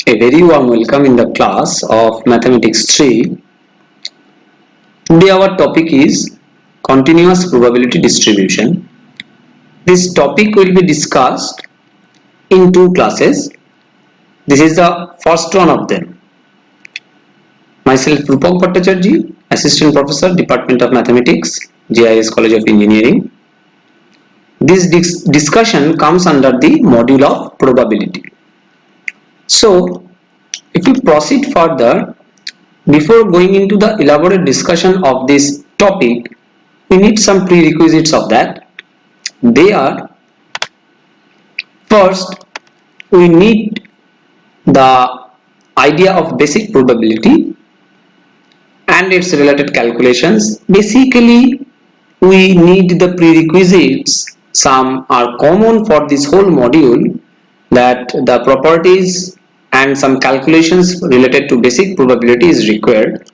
A very warm welcome in the class of Mathematics 3. Today our topic is continuous probability distribution. This topic will be discussed in two classes. This is the first one of them. Myself Rupak Bhattacharjee, Assistant Professor, Department of Mathematics, JIS College of Engineering. This discussion comes under the module of probability. So, if we proceed further, before going into the elaborate discussion of this topic, we need some prerequisites of that. They are: first, we need the idea of basic probability and its related calculations. Basically, we need the prerequisites. Some are common for this whole module, that the properties and some calculations related to basic probability is required.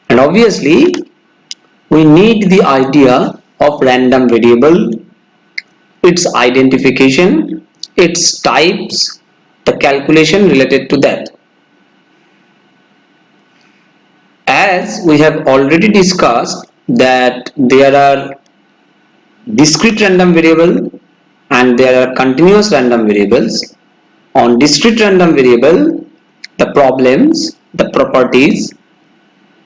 And obviously, we need the idea of random variable, its identification, its types, the calculation related to that. As we have already discussed that there are discrete random variable and there are continuous random variables. On discrete random variable, the problems, the properties,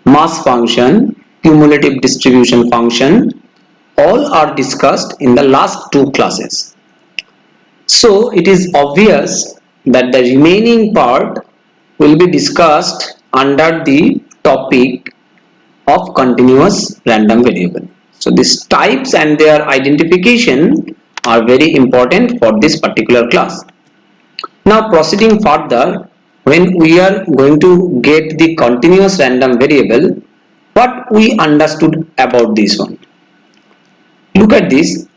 mass function, cumulative distribution function, all are discussed in the last two classes. So it is obvious that the remaining part will be discussed under the topic of continuous random variable. So these types and their identification are very important for this particular class. Now proceeding further, when we are going to get the continuous random variable, what we understood about this one? Look at this.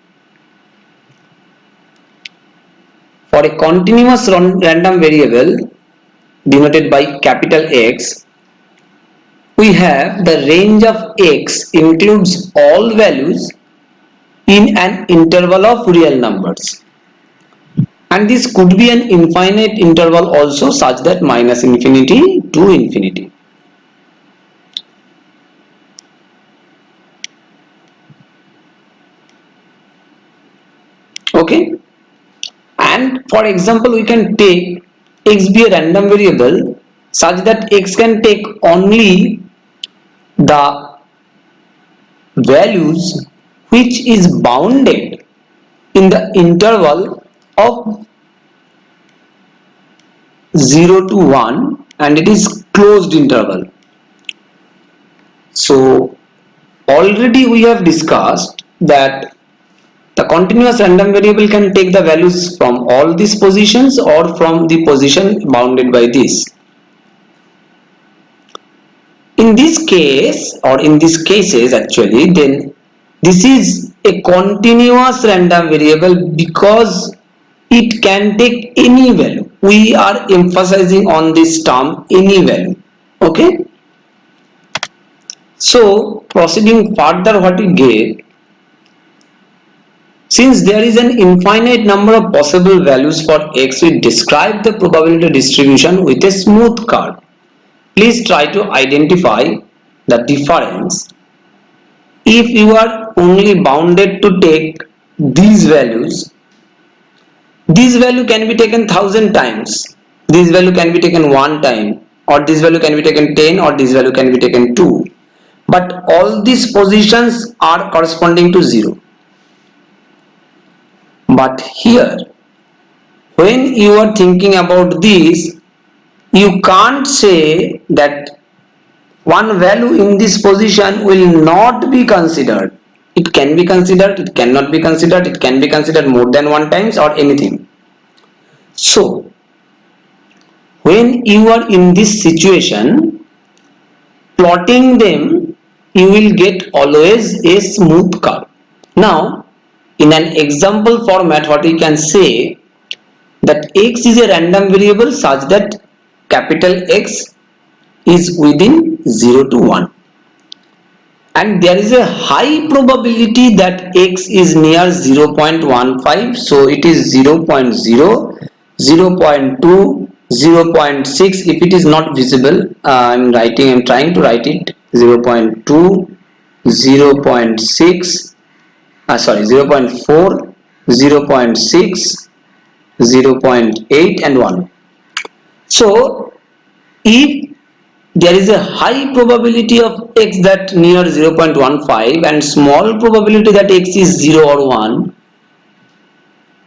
For a continuous random variable denoted by capital X, we have the range of X includes all values in an interval of real numbers. And this could be an infinite interval also, such that minus infinity to infinity. Okay. And for example, we can take X be a random variable such that X can take only the values which is bounded in the interval of 0 to 1, and it is closed interval. So already we have discussed that the continuous random variable can take the values from all these positions or from the position bounded by this. In this case, or in these cases actually, then this is a continuous random variable because it can take any value. We are emphasizing on this term, any value. Okay. So proceeding further, what we get, since there is an infinite number of possible values for X, we describe the probability distribution with a smooth curve. Please try to identify the difference. If you are only bounded to take these values, this value can be taken 1000 times, this value can be taken one time, or this value can be taken 10, or this value can be taken 2. But all these positions are corresponding to 0. But here, when you are thinking about this, you can't say that one value in this position will not be considered. It can be considered, it cannot be considered, it can be considered more than one times or anything. So, when you are in this situation, plotting them, you will get always a smooth curve. Now, in an example format, what we can say that X is a random variable such that capital X is within 0 to 1, and there is a high probability that X is near 0.15, so it is 0.0, 0.2, 0.6. If it is not visible, I'm trying to write it. 0.2, 0.6, sorry, 0.4, 0.6, 0.8 and 1. So if there is a high probability of x that near 0.15 and small probability that x is 0 or 1,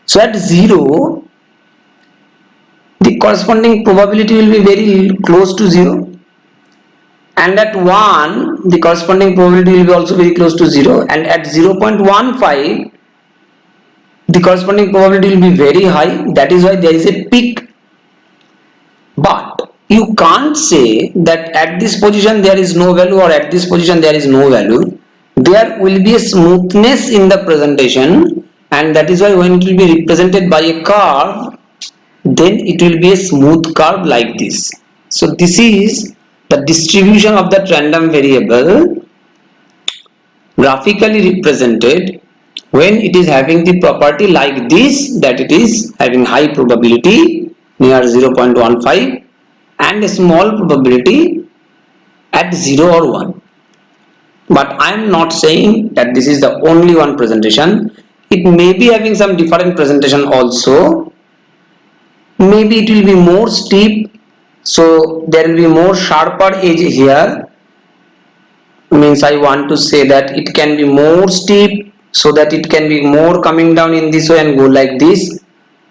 so at 0 the corresponding probability will be very close to 0, and at 1 the corresponding probability will be also very close to 0, and at 0.15 the corresponding probability will be very high. That is why there is a peak. But you can't say that at this position there is no value or at this position there is no value. There will be a smoothness in the presentation, and that is why when it will be represented by a curve, then it will be a smooth curve like this. So this is the distribution of that random variable graphically represented when it is having the property like this, that it is having high probability near 0.15 and a small probability at 0 or 1. But I am not saying that this is the only one presentation. It may be having some different presentation also. Maybe it will be more steep, so there will be more sharper edge here. Means I want to say that it can be more steep, so that it can be more coming down in this way and go like this,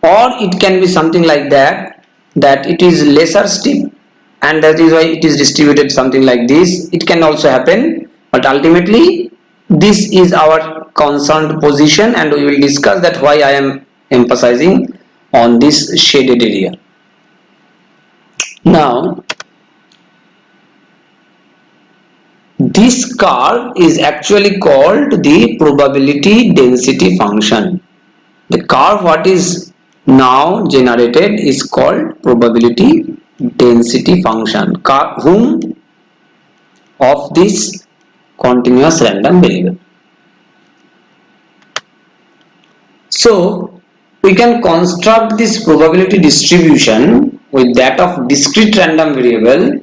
or it can be something like that, that it is lesser steep and that is why it is distributed something like this. It can also happen, but ultimately this is our concerned position, and we will discuss that why I am emphasizing on this shaded area. Now this curve is actually called the probability density function. The curve what is now generated is called probability density function, whom of this continuous random variable. So we can construct this probability distribution with that of discrete random variable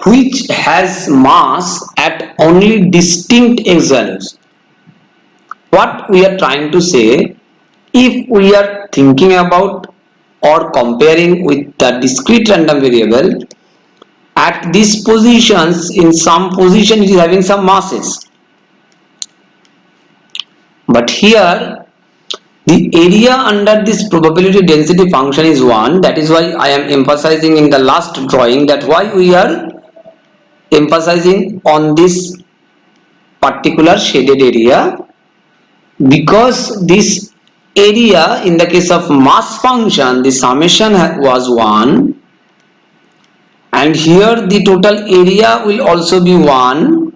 which has mass at only distinct x values. What we are trying to say, if we are thinking about or comparing with the discrete random variable, at these positions, in some position it is having some masses, but here the area under this probability density function is 1. That is why I am emphasizing in the last drawing that why we are emphasizing on this particular shaded area, because this area in the case of mass function the summation was 1, and here the total area will also be 1,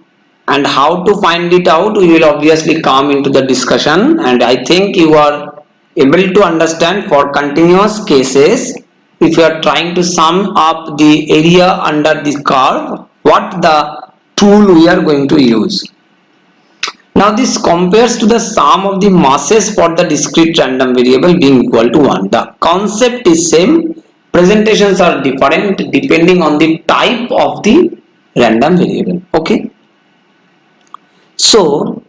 and how to find it out we will obviously come into the discussion, and I think you are able to understand for continuous cases. If you are trying to sum up the area under this curve, what the tool we are going to use. Now this compares to the sum of the masses for the discrete random variable being equal to 1. The concept is same, presentations are different depending on the type of the random variable. Okay. So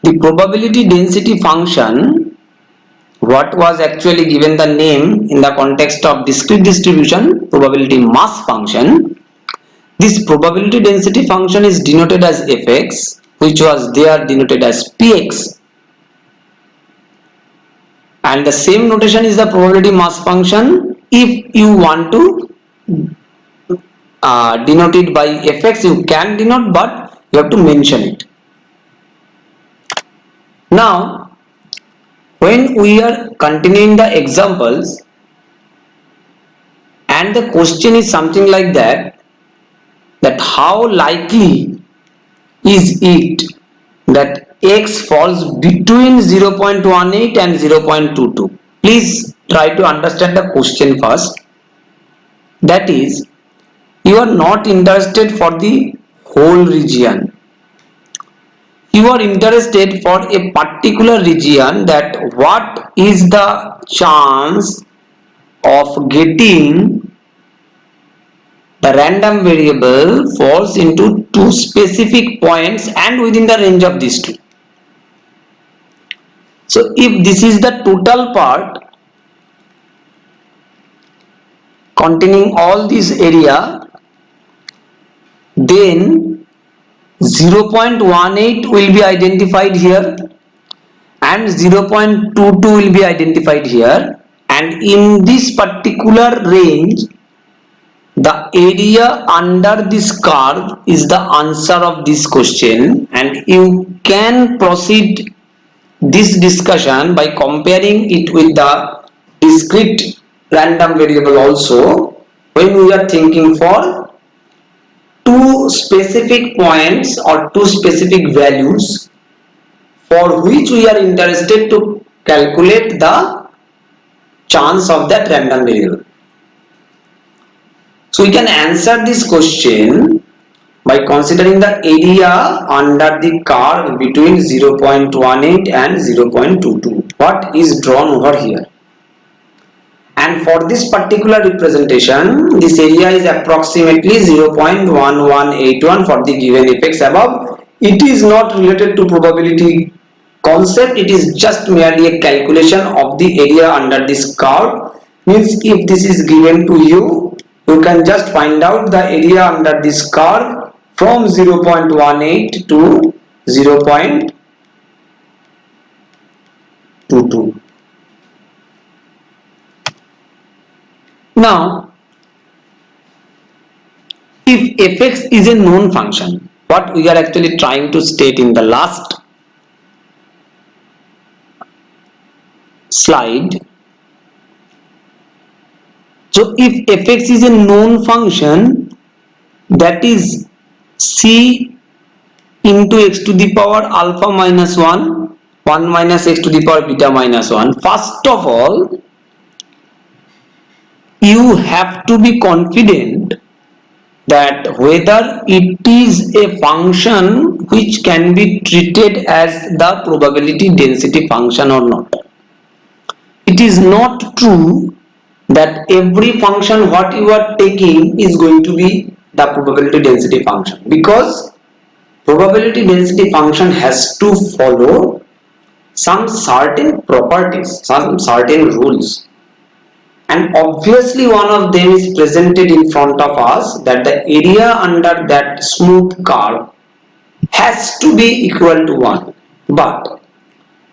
the probability density function, what was actually given the name in the context of discrete distribution, probability mass function. This probability density function is denoted as fx, which was there denoted as px, and the same notation is the probability mass function. If you want to denote it by fx, you can denote, but you have to mention it. Now when we are continuing the examples and the question is something like that, that how likely is it that x falls between 0.18 and 0.22. Please try to understand the question first. That is, you are not interested for the whole region. You are interested for a particular region, that what is the chance of getting the random variable falls into two specific points and within the range of these two. So if this is the total part containing all this area, then 0.18 will be identified here and 0.22 will be identified here, and in this particular range the area under this curve is the answer of this question, and you can proceed this discussion by comparing it with the discrete random variable also when we are thinking for two specific points or two specific values for which we are interested to calculate the chance of that random variable. So we can answer this question by considering the area under the curve between 0.18 and 0.22, what is drawn over here. And for this particular representation, this area is approximately 0.1181 for the given fx above. It is not related to probability concept, it is just merely a calculation of the area under this curve. Means if this is given to you, you can just find out the area under this curve from 0.18 to 0.22. Now, if fx is a known function, what we are actually trying to state in the last slide. So if fx is a known function, that is c into x to the power alpha minus 1, 1 minus x to the power beta minus 1. First of all, you have to be confident that whether it is a function which can be treated as the probability density function or not. It is not true that every function what you are taking is going to be the probability density function, because probability density function has to follow some certain properties, some certain rules, and obviously one of them is presented in front of us, that the area under that smooth curve has to be equal to 1. But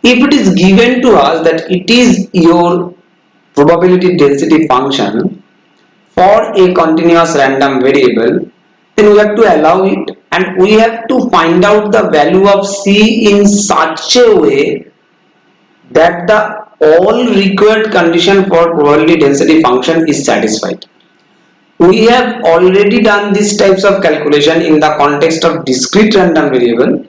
if it is given to us that it is your probability density function for a continuous random variable, then we have to allow it, and we have to find out the value of c in such a way that the all required condition for probability density function is satisfied. We have already done these types of calculation in the context of discrete random variable,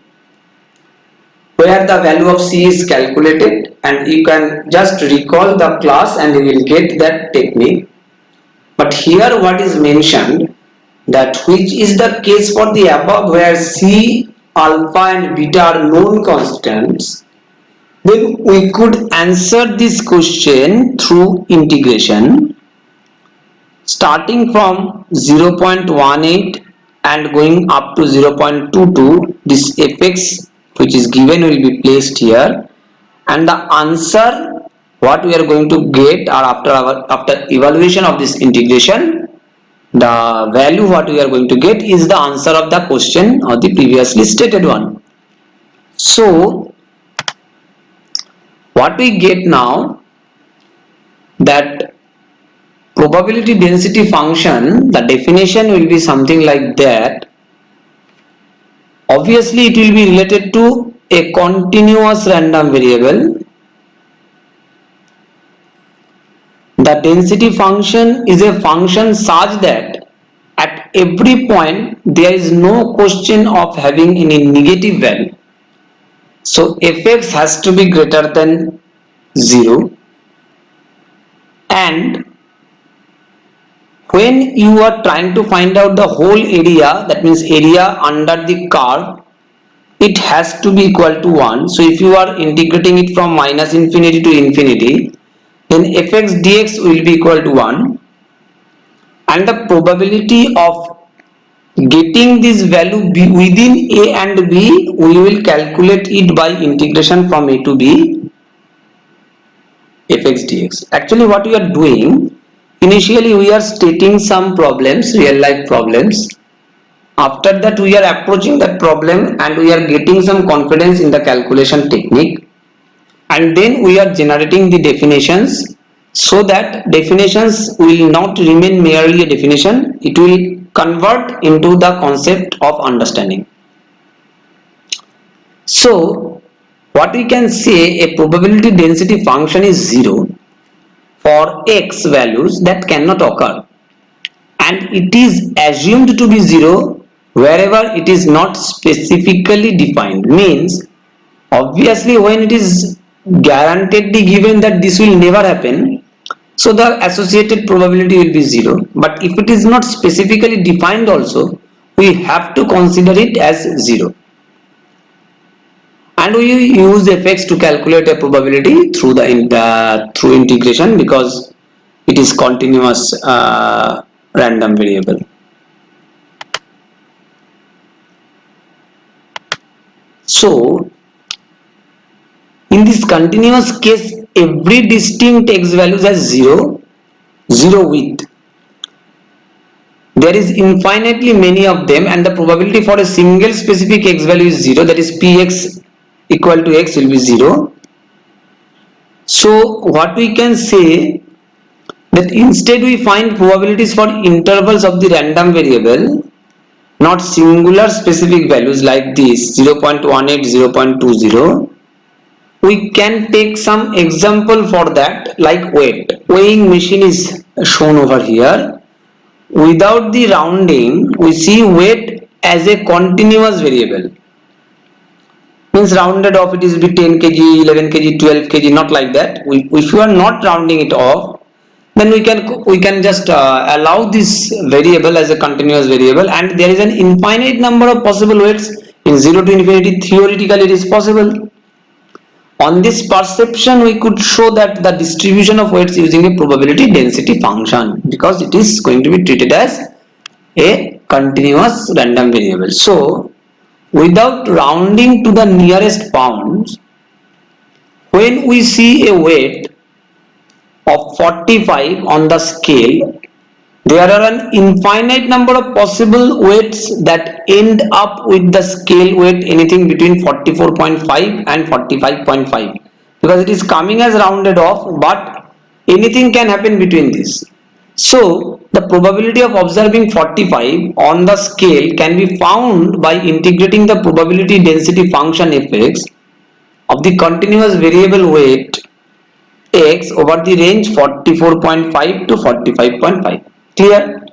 where the value of c is calculated, and you can just recall the class and you will get that technique. But here what is mentioned, that which is the case for the above, where c, alpha and beta are known constants, then we could answer this question through integration starting from 0.18 and going up to 0.22. This fx which is given will be placed here, and the answer what we are going to get, or after evaluation of this integration, the value what we are going to get is the answer of the question or the previously stated one. So what we get now, that probability density function, the definition will be something like that. Obviously it will be related to a continuous random variable. The density function is a function such that at every point there is no question of having any negative value. So fx has to be greater than 0, and when you are trying to find out the whole area, that means area under the curve, it has to be equal to 1. So if you are integrating it from minus infinity to infinity, then fx dx will be equal to 1, and the probability of getting this value within a and b, we will calculate it by integration from a to b fx dx. Actually what we are doing, initially we are stating some problems, real life problems. After that we are approaching that problem and we are getting some confidence in the calculation technique, and then we are generating the definitions, so that definitions will not remain merely a definition, it will convert into the concept of understanding. So what we can say, a probability density function is 0 for x values that cannot occur, and it is assumed to be 0 wherever it is not specifically defined. Means obviously when it is guaranteedly given that this will never happen, so the associated probability will be 0, but if it is not specifically defined also, we have to consider it as 0, and we use fx to calculate a probability through through integration, because it is continuous random variable. So in this continuous case, every distinct x values has 0 with. There is infinitely many of them, and the probability for a single specific x value is 0, that is px equal to x will be 0. So what we can say, that instead we find probabilities for intervals of the random variable, not singular specific values like this 0.18, 0.20. We can take some example for that, like weight. Weighing machine is shown over here. Without the rounding, we see weight as a continuous variable. Means rounded off, it is be 10 kg, 11 kg, 12 kg, not like that. If you are not rounding it off, then we can just allow this variable as a continuous variable, and there is an infinite number of possible weights in 0 to infinity. Theoretically it is possible. On this perception, we could show that the distribution of weights using a probability density function, because it is going to be treated as a continuous random variable. So without rounding to the nearest pounds, when we see a weight of 45 on the scale, there are an infinite number of possible weights that end up with the scale weight anything between 44.5 and 45.5, because it is coming as rounded off, but anything can happen between this. So the probability of observing 45 on the scale can be found by integrating the probability density function fx of the continuous variable weight x over the range 44.5 to 45.5. Clear?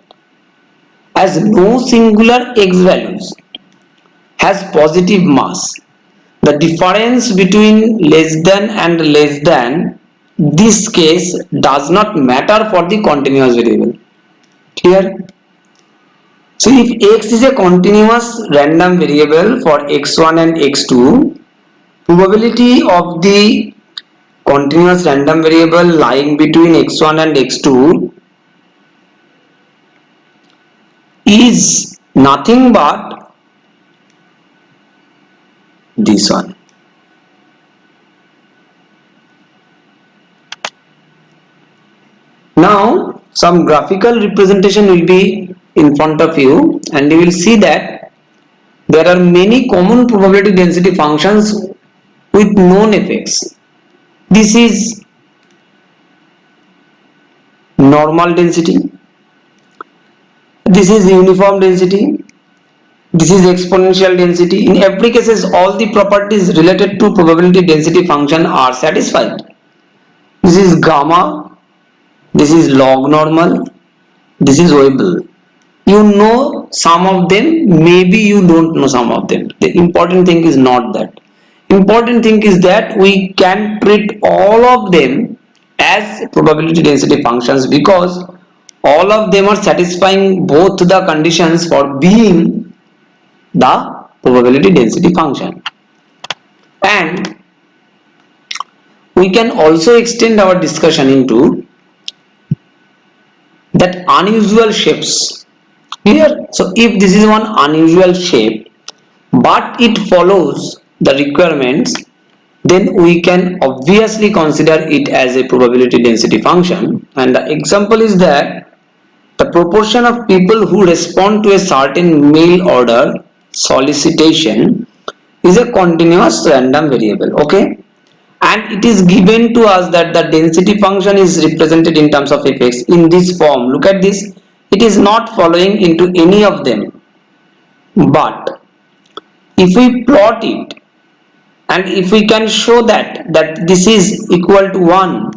As no singular x values has positive mass, the difference between less than and less than this case does not matter for the continuous variable. Clear? So if x is a continuous random variable for x1 and x2, probability of the continuous random variable lying between x1 and x2 is nothing but this one. Now some graphical representation will be in front of you, and you will see that there are many common probability density functions with known effects. This is normal density, this is uniform density, this is exponential density. In every cases, all the properties related to probability density function are satisfied. This is gamma, this is log normal, this is Weibull. You know some of them, maybe you don't know some of them. The important thing is not that. Important thing is that we can treat all of them as probability density functions, because all of them are satisfying both the conditions for being the probability density function. And we can also extend our discussion into that unusual shapes. Clear? So if this is one unusual shape but it follows the requirements, then we can obviously consider it as a probability density function. And the example is that the proportion of people who respond to a certain mail order solicitation is a continuous random variable. Okay, and it is given to us that the density function is represented in terms of fx in this form. Look at this, it is not following into any of them, but if we plot it and if we can show that this is equal to 1,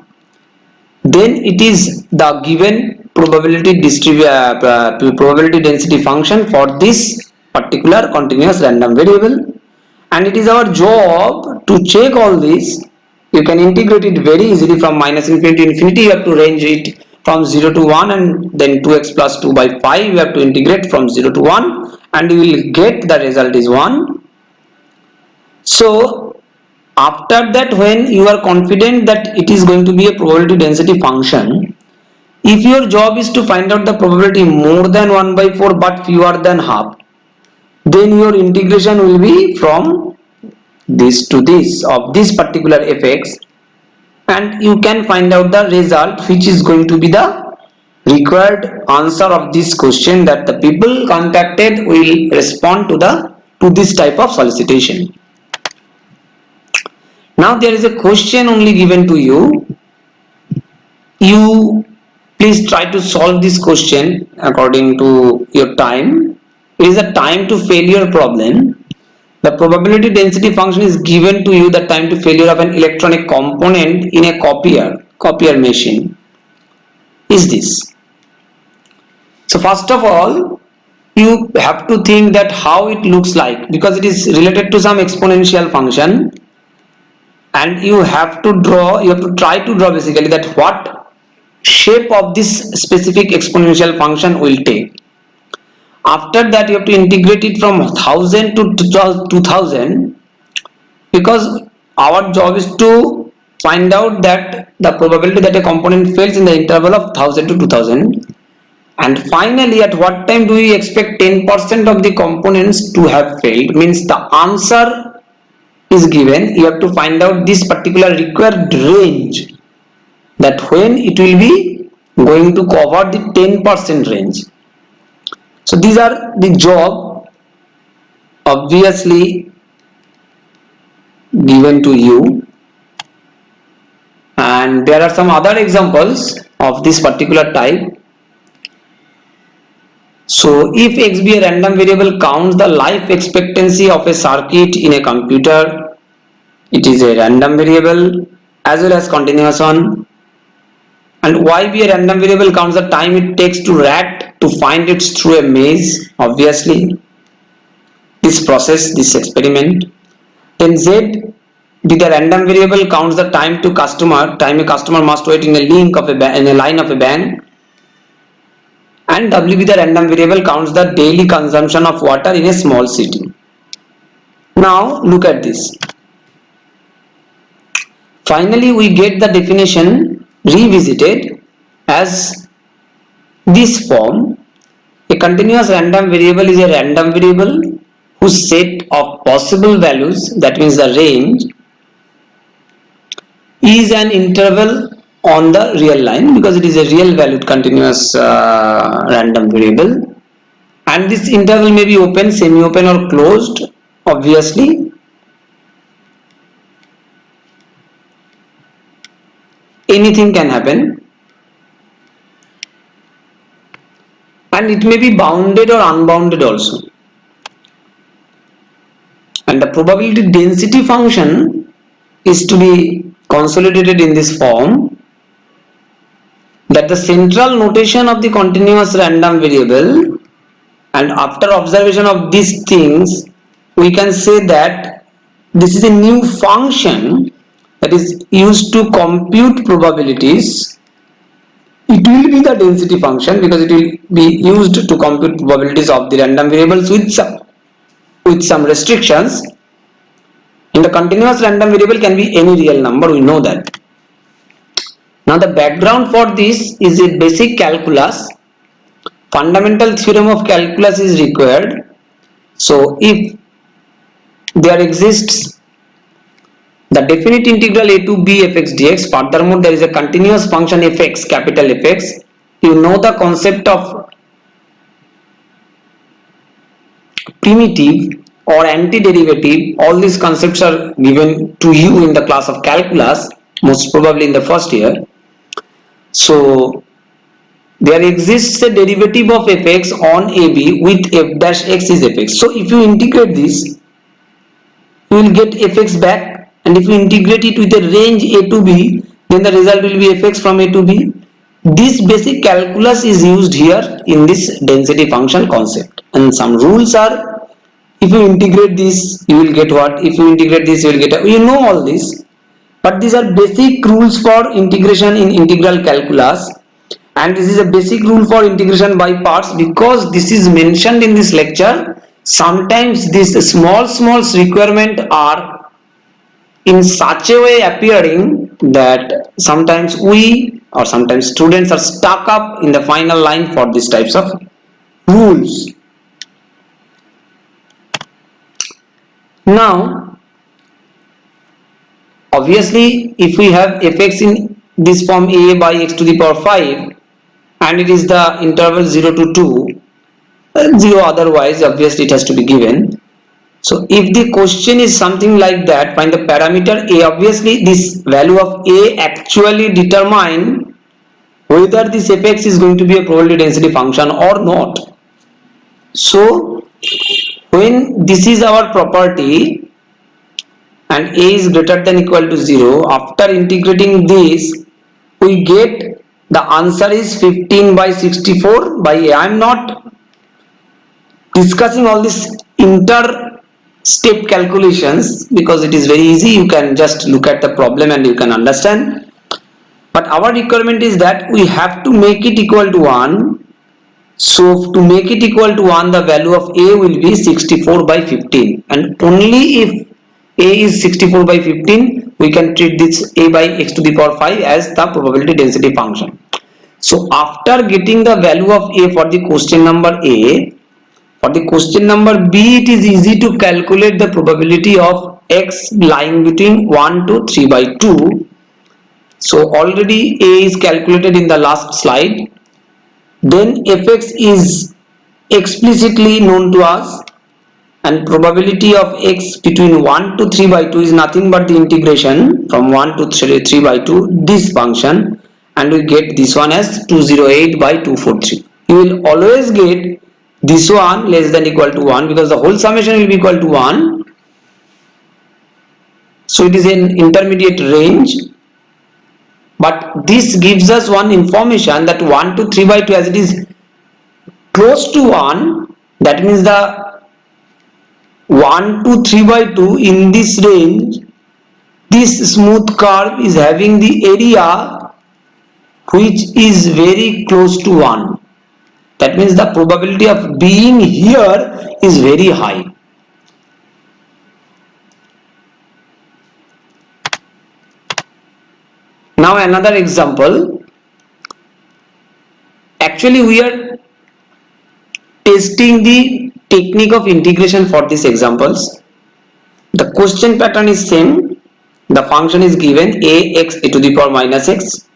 then it is the given probability density function for this particular continuous random variable. And it is our job to check all this. You can integrate it very easily from minus infinity to infinity. You have to range it from 0 to 1, and then 2x plus 2 by 5 you have to integrate from 0 to 1, and you will get the result is 1. So after that, when you are confident that it is going to be a probability density function, if your job is to find out the probability more than 1 by 4 but fewer than half, then your integration will be from this to this of this particular fx, and you can find out the result which is going to be the required answer of this question that the people contacted will respond to this type of solicitation. Now there is a question only given to you. You please try to solve this question according to your time. It is a time to failure problem. The probability density function is given to you the time to failure of an electronic component in a copier machine is this. So first of all, you have to think that how it looks like, because it is related to some exponential function, and you have to try to draw basically that what shape of this specific exponential function will take. After that, you have to integrate it from 1000 to 2000, because our job is to find out that the probability that a component fails in the interval of 1000 to 2000. And finally, at what time do we expect 10% of the components to have failed? Means the answer is given. You have to find out this particular required range, that when it will be going to cover the 10% range. So these are the job obviously given to you, and there are some other examples of this particular type. So if x be a random variable counts the life expectancy of a circuit in a computer, it is a random variable as well as continuous one. And y be a random variable counts the time it takes to rat to find it through a maze, obviously this process, this experiment. Then z be the random variable counts the time a customer must wait in a line of a bank. And w be the random variable counts the daily consumption of water in a small city. Now look at this. Finally, we get the definition revisited as this form. A continuous random variable is a random variable whose set of possible values, that means the range, is an interval on the real line, because it is a real valued continuous random variable, and this interval may be open, semi-open or closed. Obviously anything can happen, and it may be bounded or unbounded also. And the probability density function is to be consolidated in this form, that the central notation of the continuous random variable, and after observation of these things we can say that this is a new function that is used to compute probabilities. It will be the density function because it will be used to compute probabilities of the random variables with some restrictions. In the continuous random variable can be any real number, we know that. Now the background for this is a basic calculus. Fundamental theorem of calculus is required. So if there exists the definite integral a to b fx dx, furthermore there is a continuous function fx, capital Fx, you know the concept of primitive or antiderivative, all these concepts are given to you in the class of calculus, most probably in the first year. So there exists a derivative of fx on ab with f dash x is fx. So if you integrate this, you will get fx back, and if you integrate it with a range a to b, then the result will be fx from a to b. This basic calculus is used here in this density function concept, and some rules are, if you integrate this you will get what, if you integrate this you will get you know all this, but these are basic rules for integration in integral calculus, and this is a basic rule for integration by parts. Because this is mentioned in this lecture, sometimes these small requirements are in such a way appearing that sometimes we or sometimes students are stuck up in the final line for these types of rules. Now obviously if we have fx in this form a by x to the power 5 and it is the interval 0 to 2, 0 otherwise obviously it has to be given. So if the question is something like that, find the parameter a, obviously this value of a actually determine whether this fx is going to be a probability density function or not. So when this is our property and a is greater than equal to 0, after integrating this we get the answer is 15 by 64 by a. I am not discussing all this inter step calculations because it is very easy, you can just look at the problem and you can understand, but our requirement is that we have to make it equal to 1. So to make it equal to 1, the value of a will be 64 by 15, and only if a is 64 by 15 we can treat this a by x to the power 5 as the probability density function. So after getting the value of a for the question number a, for the question number b it is easy to calculate the probability of x lying between 1 to 3 by 2. So already a is calculated in the last slide. Then fx is explicitly known to us, and probability of x between 1 to 3 by 2 is nothing but the integration from 1 to 3 by 2 this function, and we get this one as 208 by 243. You will always get this one less than equal to 1 because the whole summation will be equal to 1. So it is an intermediate range, but this gives us one information that 1 to 3 by 2 as it is close to 1, that means the 1 to 3 by 2 in this range, this smooth curve is having the area which is very close to 1. That means the probability of being here is very high. Now another example. Actually we are testing the technique of integration for these examples. The question pattern is same. The function is given ax a to the power minus x.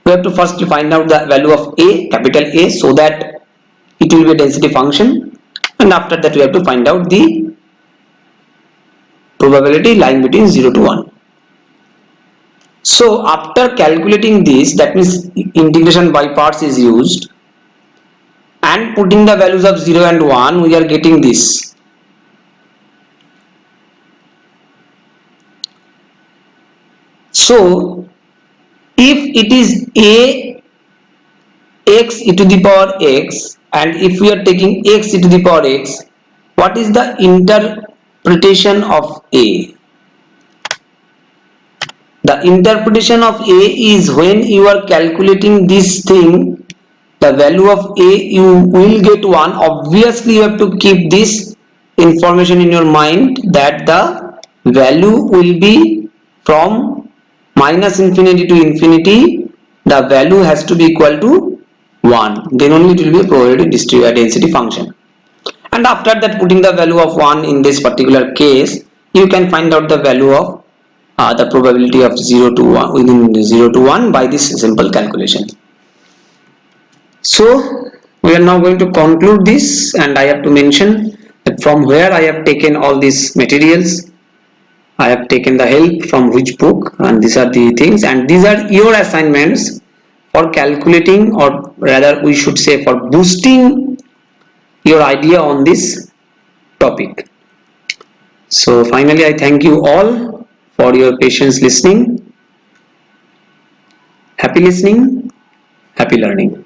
We have to first find out the value of a, capital A, so that it will be a density function, and after that we have to find out the probability lying between 0 to 1. So after calculating this, that means integration by parts is used, and putting the values of 0 and 1, we are getting this. So if it is a x e to the power x, and if we are taking x e to the power x, what is the interpretation of a? The interpretation of a is when you are calculating this thing, the value of a you will get 1. Obviously you have to keep this information in your mind that the value will be from minus infinity to infinity, the value has to be equal to 1, then only it will be a probability density function. And after that, putting the value of 1 in this particular case, you can find out the value of the probability of 0 to 1 within 0 to 1 by this simple calculation. So we are now going to conclude this, and I have to mention that from where I have taken all these materials. I have taken the help from which book, and these are the things, and these are your assignments for calculating, or rather we should say for boosting your idea on this topic. So finally, I thank you all for your patience listening. Happy listening, happy learning.